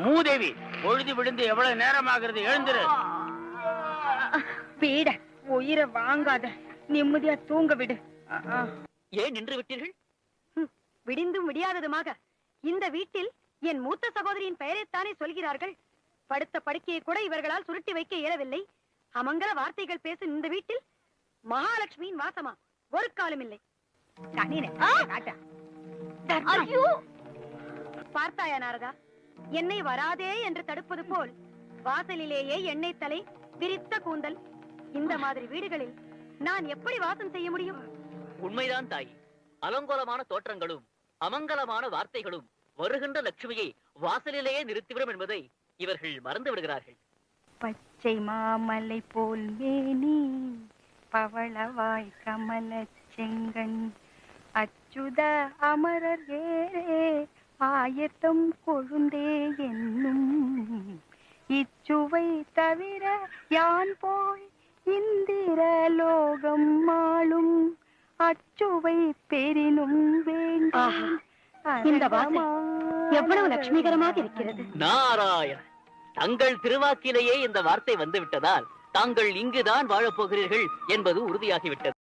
மூதேவி, பொழுது விழுந்து எவ்வளவு நேரமாகிறது, எழுந்திரு. வீட உயிரை வாங்காத, நிம்மதியா தூங்க விடு. ஏன் நின்று விட்டீர்கள்? விடிந்தும் விடியாததுமாக இந்த வீட்டில் என் மூத்த சகோதரியின் பெயரைத்தானே சொல்கிறார்கள். படுத்த படுக்கையை கூட இவர்களால் சுருட்டி வைக்க இயலவில்லை. அமங்கல வார்த்தைகள் பேசும் இந்த வீட்டில் மகாலட்சுமியின் வாசமா ஒரு காலம் இல்லை. பார்த்தாயா நாரதா, என்னை வராதே என்று தடுப்பது போல் வாசலிலேயே எண்ணெய் தலை, விரித்த கூந்தல். இந்த மாதிரி வீடுகளில் நான் எப்படி வாசம் செய்ய முடியும்? உண்மைதான் தாய். அலங்கோலமான தோற்றங்களும் அமங்கலமான வார்த்தைகளும் வருகின்ற லட்சுமியை வாசலிலேயே நிறுத்திவிடும் என்பதை இவர்கள் மறந்து விடுகிறார்கள். பச்சை மாமலை போல் மேனி, பவளவாய் கமல செங்கண், அச்சுத அமரர் ஏரே ஆயத்தம் கொழுந்தே என்னும் இச்சுவை தவிர யான் போய் இந்திர லோகம் ஆளும் அச்சுவை பெரினும் வேண்டும். இந்த வாசல் எவ்வளவு லட்சுமிகரமாக இருக்கிறது. நாராயண, தங்கள் திருவாக்கிலேயே இந்த வார்த்தை வந்து விட்டதால் தாங்கள் இங்குதான் வாழப் போகிறீர்கள் என்பது உறுதியாகிவிட்டது.